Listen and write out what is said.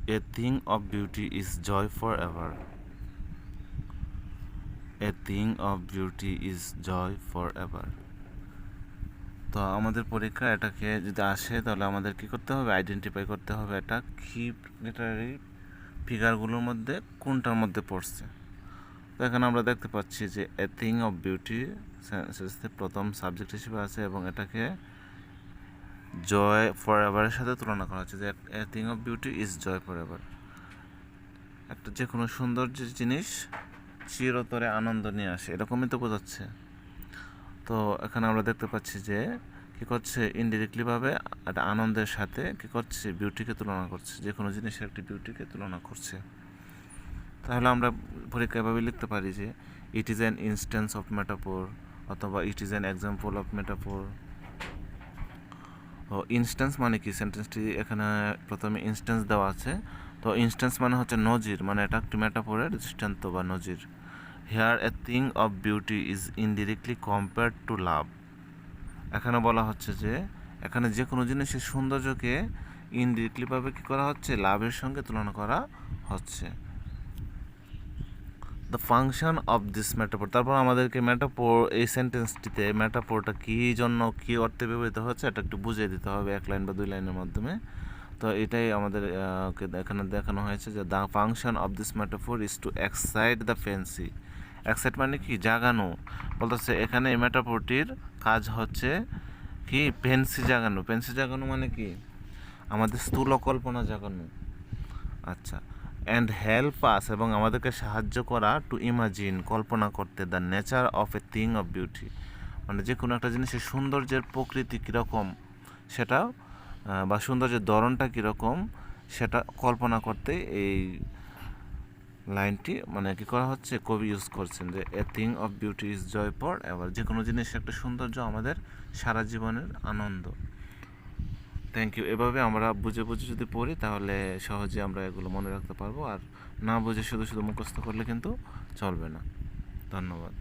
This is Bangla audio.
A thing of beauty is joy forever. A thing of beauty is joy forever. তো আমাদের পরীক্ষা এটাকে যদি আসে তাহলে আমাদের কি করতে হবে, আইডেন্টিফাই করতে হবে এটা কি লিটারারি ফিগারগুলোর মধ্যে কোনটার মধ্যে পড়ছে। তো এখানে আমরা দেখতে পাচ্ছি যে এ থিং অফ বিউটি প্রথম সাবজেক্ট হিসেবে আছে এবং এটাকে জয় ফর এভারের সাথে তুলনা করা হচ্ছে যে a thing of beauty is joy for ever. একটা যে কোনো সৌন্দর্যের জিনিস চিরতরে আনন্দ নিয়ে আসে, এরকমই তো বোঝাচ্ছে। তো এখানে আমরা দেখতে পাচ্ছি যে কী করছে, ইনডিরেক্টলিভাবে একটা আনন্দের সাথে কী করছে, বিউটিকে তুলনা করছে, যে কোনো জিনিসের একটি বিউটিকে তুলনা করছে। তাহলে আমরা পরীক্ষা এভাবে লিখতে পারি যে it is an instance of metaphor, অথবা it is an example of metaphor. ও ইনস্ট্যান্স মানে কি, সেন্টেন্সটি এখানে প্রথমে ইনস্ট্যান্স দেওয়া আছে। তো ইনস্ট্যান্স মানে হচ্ছে নজির, মানে এটা একটি মেটাফোরের দৃষ্টান্ত বা নজির। Here a thing of beauty is indirectly compared to love. এখানে বলা হচ্ছে যে এখানে যে কোনো জিনিসের সৌন্দর্যকে ইনডিরেক্টলিভাবে কী করা হচ্ছে, লাভের সঙ্গে তুলনা করা হচ্ছে। The function of this metaphor, তারপর আমাদেরকে মেটাফোর, এই সেন্টেন্সটিতে মেটাফোরটা কী জন্য কী অর্থে ব্যবহৃত হচ্ছে এটা একটু বুঝিয়ে দিতে হবে এক লাইন বা দুই লাইনের মাধ্যমে। তো এটাই আমাদের এখানে দেখানো হয়েছে যে the function of this metaphor is to excite the fancy. Excite মানে কি, জাগানো। বলতেছে এখানে এই মেটাফোরটির কাজ হচ্ছে কি, ফ্যান্সি জাগানো। ফ্যান্সি জাগানো মানে কি, আমাদের স্থূল কল্পনা জাগানো। আচ্ছা, অ্যান্ড হেল্প আস, এবং আমাদেরকে সাহায্য করা, টু ইমাজিন, কল্পনা করতে, the nature of A thing of beauty, মানে যে কোনো একটা জিনিসের সৌন্দর্যের প্রকৃতি কীরকম সেটা, বা সৌন্দর্যের ধরনটা কীরকম সেটা কল্পনা করতে এই লাইনটি মানে কী করা হচ্ছে, কবি ইউজ করছেন যে a thing of beauty is joy for ever, যে কোনো জিনিসের একটা সৌন্দর্য আমাদের সারা জীবনের আনন্দ। Thank you. এভাবে আমরা বুঝে বুঝে যদি পড়ি তাহলে সহজে আমরা এগুলো মনে রাখতে পারবো, আর না বুঝে শুধু শুধু মুখস্থ করলে কিন্তু চলবে না। ধন্যবাদ।